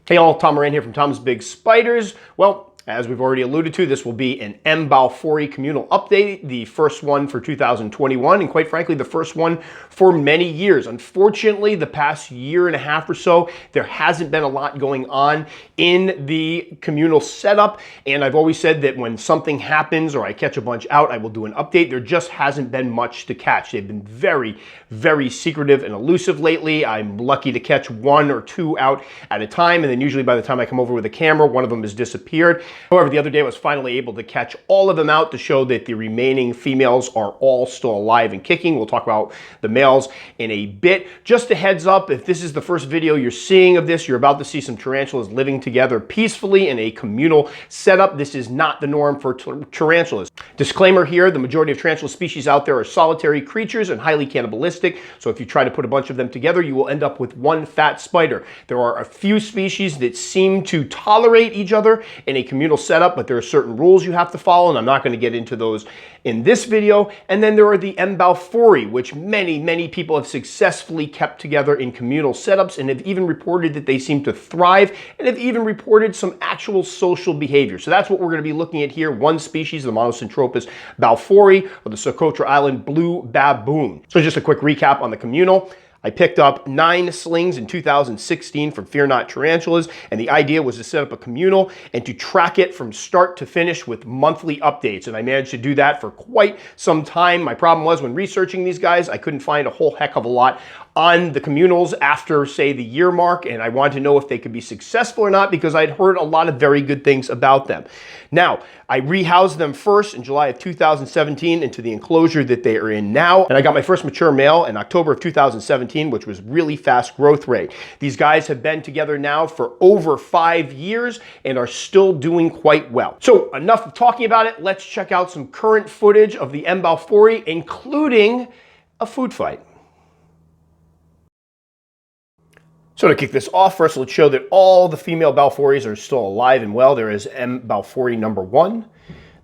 Hey all, Tom Moran here from Tom's Big Spiders. Well, as we've already alluded to, this will be an M. Balfouri communal update, the first one for 2021, and quite frankly, the first one for many years. Unfortunately, the past year and a half or so, there hasn't been a lot going on in the communal setup, and I've always said that when something happens or I catch a bunch out, I will do an update. There just hasn't been much to catch. They've been very, very secretive and elusive lately. I'm lucky to catch one or two out at a time, and then usually by the time I come over with a camera, one of them has disappeared. However, the other day I was finally able to catch all of them out to show that the remaining females are all still alive and kicking. We'll talk about the males in a bit. Just a heads up, if this is the first video you're seeing of this, you're about to see some tarantulas living together peacefully in a communal setup. This is not the norm for tarantulas. Disclaimer here, the majority of tarantula species out there are solitary creatures and highly cannibalistic. So if you try to put a bunch of them together, you will end up with one fat spider. There are a few species that seem to tolerate each other in a communal setup, but there are certain rules you have to follow, and I'm not going to get into those in this video. And then there are the M. Balfouri, which many people have successfully kept together in communal setups and have even reported that they seem to thrive and have even reported some actual social behavior. So that's what we're going to be looking at here. One species, the Monocentropus balfouri, or the Socotra Island blue baboon. So just a quick recap on the communal. I picked up 9 slings in 2016 from Fear Not Tarantulas, and the idea was to set up a communal and to track it from start to finish with monthly updates, and I managed to do that for quite some time. My problem was when researching these guys, I couldn't find a whole heck of a lot on the communals after, say, the year mark, and I wanted to know if they could be successful or not because I'd heard a lot of very good things about them. Now, I rehoused them first in July of 2017 into the enclosure that they are in now, and I got my first mature male in October of 2017, which was really fast growth rate. These guys have been together now for over 5 years and are still doing quite well. So enough of talking about it. Let's check out some current footage of the M. Balfouri, including a food fight. So to kick this off, first let's show that all the female Balfouris are still alive and well. There is M. Balfouri number 1.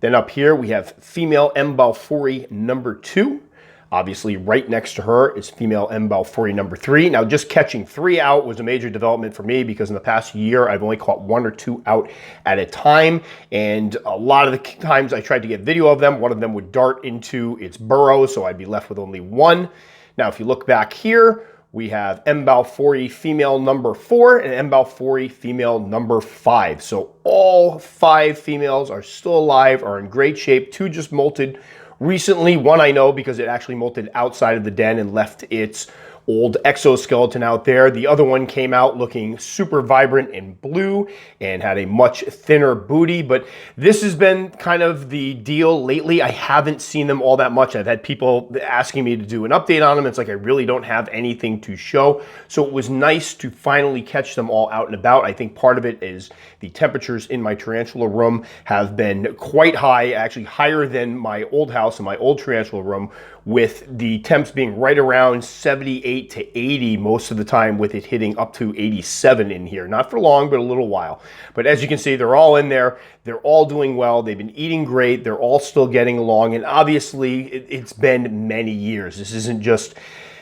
Then up here we have female M. Balfouri number 2. Obviously right next to her is female M. Balfouri number 3. Now just catching 3 out was a major development for me because in the past year I've only caught 1 or 2 out at a time, and a lot of the times I tried to get video of them, one of them would dart into its burrow, so I'd be left with only 1. Now if you look back here, we have M. Balfouri female number 4 and M. Balfouri female number 5. So all 5 females are still alive, are in great shape. 2 just molted recently. 1 I know because it actually molted outside of the den and left its old exoskeleton out there. The other one came out looking super vibrant and blue and had a much thinner booty, but this has been kind of the deal lately. I haven't seen them all that much. I've had people asking me to do an update on them. It's like I really don't have anything to show. So it was nice to finally catch them all out and about. I think part of it is the temperatures in my tarantula room have been quite high, actually higher than my old house and my old tarantula room, with the temps being right around 78 to 80 most of the time, with it hitting up to 87 in here. Not for long, but a little while. But as you can see, they're all in there. They're all doing well. They've been eating great. They're all still getting along. And obviously, it's been many years. This isn't just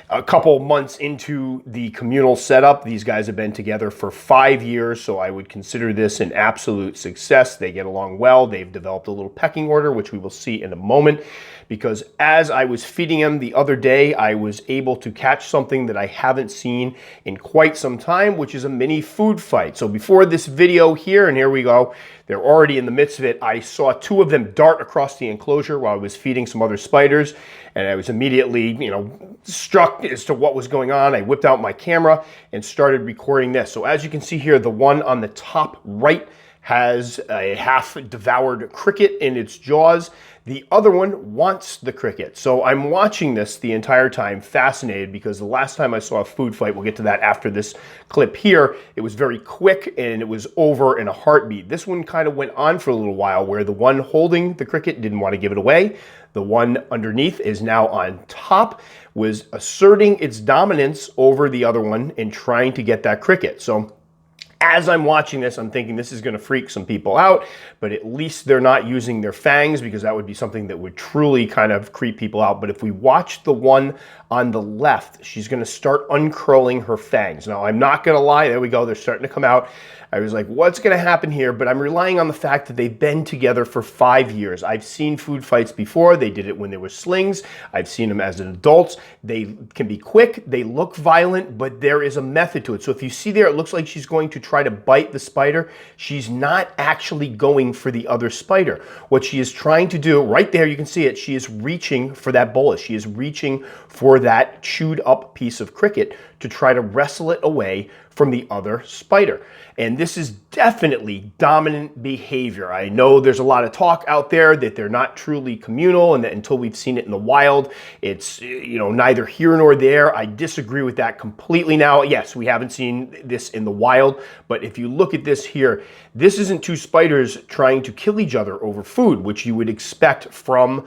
a couple months into the communal setup. These guys have been together for 5 years, so I would consider this an absolute success. They get along well. They've developed a little pecking order, which we will see in a moment, because as I was feeding them the other day, I was able to catch something that I haven't seen in quite some time, which is a mini food fight. So before this video here, and here we go, they're already in the midst of it, I saw 2 of them dart across the enclosure while I was feeding some other spiders, and I was immediately, struck as to what was going on. I whipped out my camera and started recording this. So as you can see here, the one on the top right has a half-devoured cricket in its jaws. The other one wants the cricket. So I'm watching this the entire time, fascinated, because the last time I saw a food fight, we'll get to that after this clip here, it was very quick and it was over in a heartbeat. This one kind of went on for a little while, where the one holding the cricket didn't want to give it away. The one underneath is now on top, was asserting its dominance over the other one and trying to get that cricket. So as I'm watching this, I'm thinking this is going to freak some people out, but at least they're not using their fangs, because that would be something that would truly kind of creep people out. But if we watch the one on the left, she's going to start uncurling her fangs. Now, I'm not going to lie. There we go. They're starting to come out. I was like, what's going to happen here? But I'm relying on the fact that they've been together for 5 years. I've seen food fights before. They did it when they were slings. I've seen them as adults. They can be quick. They look violent, but there is a method to it. So if you see there, it looks like she's going to try to bite the spider. She's not actually going for the other spider. What she is trying to do, right there, you can see it, she is reaching for that bolus. She is reaching for that chewed up piece of cricket to try to wrestle it away from the other spider. And this is definitely dominant behavior. I know there's a lot of talk out there that they're not truly communal and that until we've seen it in the wild, it's, you know, neither here nor there. I disagree with that completely now. Yes, we haven't seen this in the wild, but if you look at this here, this isn't two spiders trying to kill each other over food, which you would expect from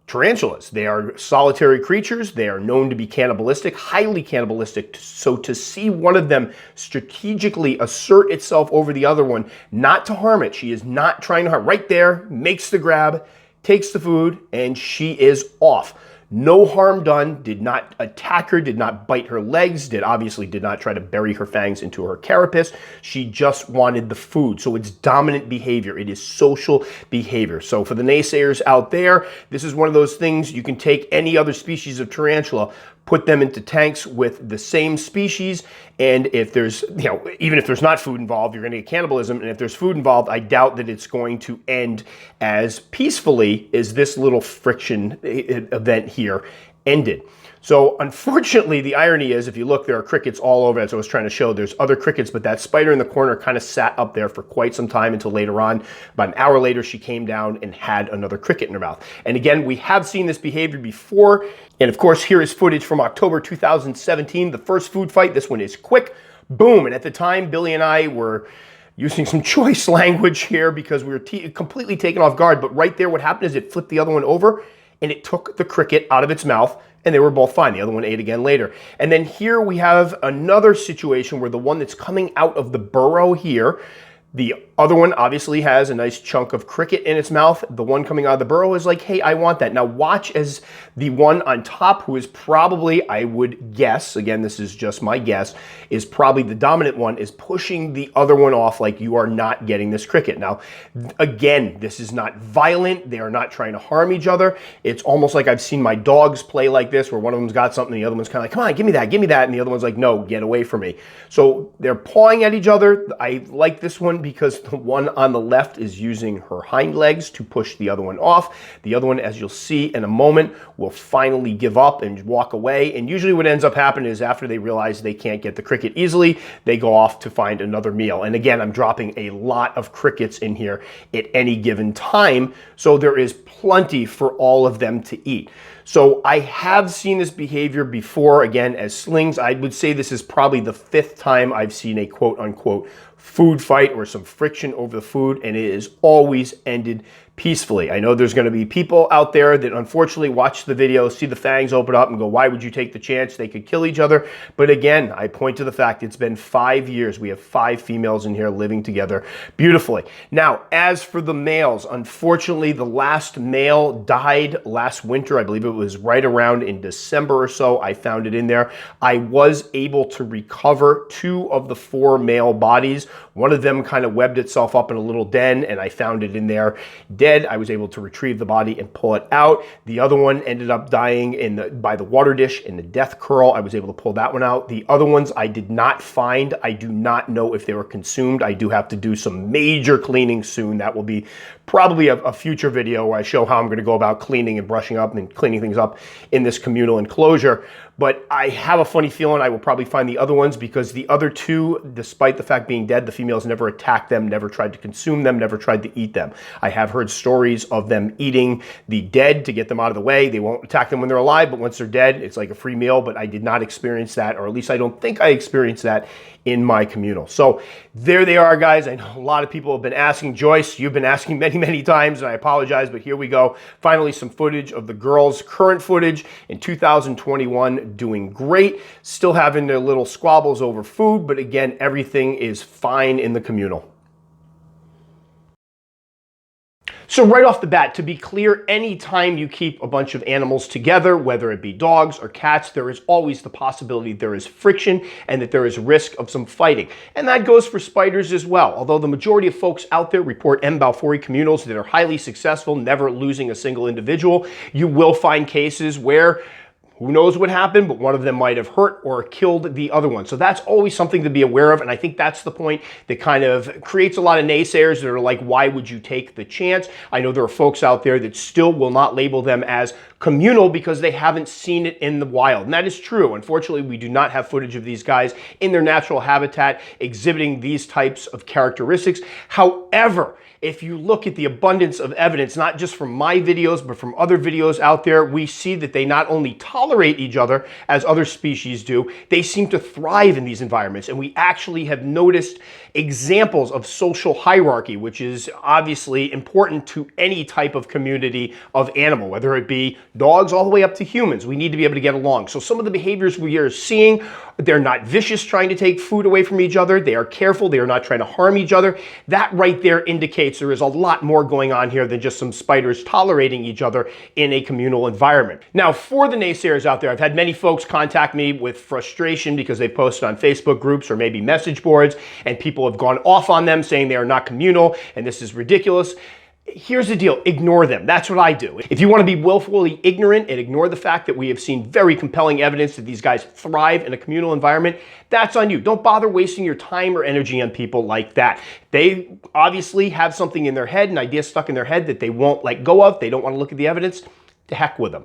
tarantulas. They are solitary creatures. They are known to be cannibalistic, highly cannibalistic. So to see one of them strategically assert itself over the other one, not to harm it, she is not trying to harm. Right there, makes the grab, takes the food, and she is off. No harm done, did not attack her, did not bite her legs, obviously did not try to bury her fangs into her carapace. She just wanted the food. So it's dominant behavior. It is social behavior. So for the naysayers out there, this is one of those things you can take any other species of tarantula, put them into tanks with the same species, and if there's, you know, even if there's not food involved, you're going to get cannibalism, and if there's food involved, I doubt that it's going to end as peacefully as this little friction event here ended. So unfortunately, the irony is, if you look, there are crickets all over. As I was trying to show, there's other crickets, but that spider in the corner kind of sat up there for quite some time until later on. About an hour later, she came down and had another cricket in her mouth. And again, we have seen this behavior before. And of course, here is footage from October 2017, the first food fight. This one is quick, boom. And at the time, Billy and I were using some choice language here because we were completely taken off guard. But right there, what happened is it flipped the other one over and it took the cricket out of its mouth, and they were both fine. The other one ate again later. And then here we have another situation where the one that's coming out of the burrow here, the other one obviously has a nice chunk of cricket in its mouth. The one coming out of the burrow is like, hey, I want that. Now watch as the one on top, who is probably, I would guess, again, this is just my guess, is probably the dominant one, is pushing the other one off like, you are not getting this cricket. Now, again, this is not violent. They are not trying to harm each other. It's almost like I've seen my dogs play like this, where one of them's got something, the other one's kind of like, come on, give me that, and the other one's like, no, get away from me. So they're pawing at each other. I like this one because the one on the left is using her hind legs to push the other one off. The other one, as you'll see in a moment, will finally give up and walk away. And usually what ends up happening is after they realize they can't get the cricket easily, they go off to find another meal. And again, I'm dropping a lot of crickets in here at any given time, so there is plenty for all of them to eat. So I have seen this behavior before, again, as slings. I would say this is probably the 5th time I've seen a quote-unquote food fight or some friction over the food, and it has always ended peacefully. I know there's going to be people out there that unfortunately watch the video, see the fangs open up and go, why would you take the chance? They could kill each other. But again, I point to the fact it's been 5 years. We have 5 females in here living together beautifully. Now, as for the males, unfortunately, the last male died last winter. I believe it was right around in December or so. I found it in there. I was able to recover 2 of the 4 male bodies. One of them kind of webbed itself up in a little den, and I found it in there dead. I was able to retrieve the body and pull it out. The other one ended up dying by the water dish in the death curl. I was able to pull that one out. The other ones I did not find. I do not know if they were consumed. I do have to do some major cleaning soon. That will be probably a future video where I show how I'm going to go about cleaning and brushing up and cleaning things up in this communal enclosure. But I have a funny feeling I will probably find the other ones, because the other 2, despite the fact being dead, the females never attacked them, never tried to consume them, never tried to eat them. I have heard stories of them eating the dead to get them out of the way. They won't attack them when they're alive, but once they're dead, it's like a free meal. But I did not experience that, or at least I don't think I experienced that in my communal. So there they are, guys. I know a lot of people have been asking. Joyce, you've been asking many times, and I apologize, but here we go. Finally, some footage of the girls' current footage in 2021, doing great. Still having their little squabbles over food, but again, everything is fine in the communal. So right off the bat, to be clear, anytime you keep a bunch of animals together, whether it be dogs or cats, there is always the possibility there is friction and that there is risk of some fighting. And that goes for spiders as well. Although the majority of folks out there report M. balfouri communals that are highly successful, never losing a single individual, you will find cases where who knows what happened, but one of them might have hurt or killed the other one. So that's always something to be aware of. And I think that's the point that kind of creates a lot of naysayers that are like, why would you take the chance? I know there are folks out there that still will not label them as communal because they haven't seen it in the wild. And that is true. Unfortunately, we do not have footage of these guys in their natural habitat exhibiting these types of characteristics. However, if you look at the abundance of evidence, not just from my videos, but from other videos out there, we see that they not only tolerate each other as other species do, they seem to thrive in these environments. And we actually have noticed examples of social hierarchy, which is obviously important to any type of community of animal, whether it be dogs all the way up to humans. We need to be able to get along. So some of the behaviors we are seeing, they're not vicious trying to take food away from each other. They are careful. They are not trying to harm each other. That right there indicates there is a lot more going on here than just some spiders tolerating each other in a communal environment. Now, for the naysayers out there, I've had many folks contact me with frustration because they posted on Facebook groups or maybe message boards, and people have gone off on them saying they are not communal and this is ridiculous. Here's the deal, ignore them. That's what I do. If you want to be willfully ignorant and ignore the fact that we have seen very compelling evidence that these guys thrive in a communal environment, that's on you. Don't bother wasting your time or energy on people like that. They obviously have something in their head, an idea stuck in their head that they won't let go of. They don't want to look at the evidence. To heck with them.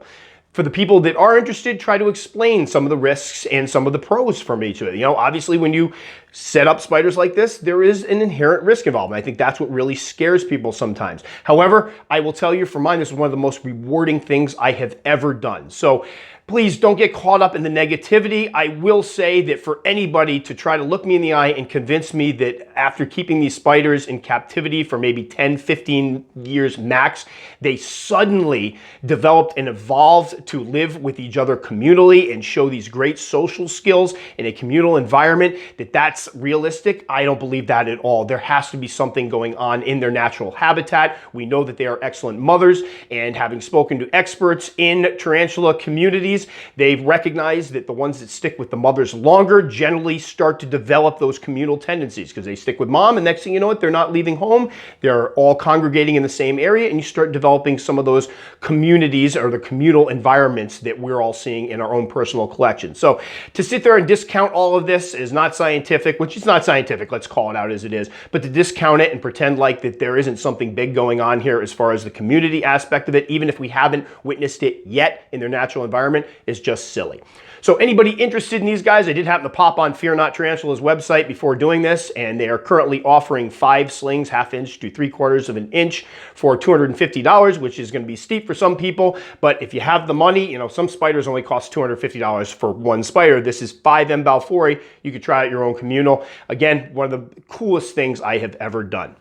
For the people that are interested, try to explain some of the risks and some of the pros from each of it. You know, obviously when you set up spiders like this, there is an inherent risk involved. And I think that's what really scares people sometimes. However, I will tell you for mine, this is one of the most rewarding things I have ever done. So please don't get caught up in the negativity. I will say that for anybody to try to look me in the eye and convince me that after keeping these spiders in captivity for maybe 10, 15 years max, they suddenly developed and evolved to live with each other communally and show these great social skills in a communal environment, that's realistic, I don't believe that at all. There has to be something going on in their natural habitat. We know that they are excellent mothers, and having spoken to experts in tarantula communities, they've recognized that the ones that stick with the mothers longer generally start to develop those communal tendencies because they stick with mom, and next thing you know it, they're not leaving home. They're all congregating in the same area, and you start developing some of those communities or the communal environments that we're all seeing in our own personal collection. So to sit there and discount all of this is not scientific, which is not scientific, let's call it out as it is, but to discount it and pretend like that there isn't something big going on here as far as the community aspect of it, even if we haven't witnessed it yet in their natural environment, is just silly. So anybody interested in these guys, I did happen to pop on Fear Not Tarantula's website before doing this, and they are currently offering 5 slings, 1/2 inch to 3/4 of an inch for $250, which is going to be steep for some people. But if you have the money, you know, some spiders only cost $250 for one spider. This is 5 M. balfouri. You could try out your own communal. Again, one of the coolest things I have ever done.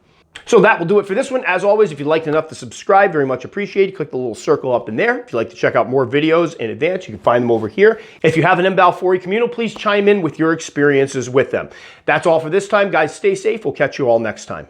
So that will do it for this one. As always, if you liked enough to subscribe, very much appreciated. Click the little circle up in there. If you'd like to check out more videos in advance, you can find them over here. If you have an M. balfouri communal, please chime in with your experiences with them. That's all for this time, guys. Stay safe. We'll catch you all next time.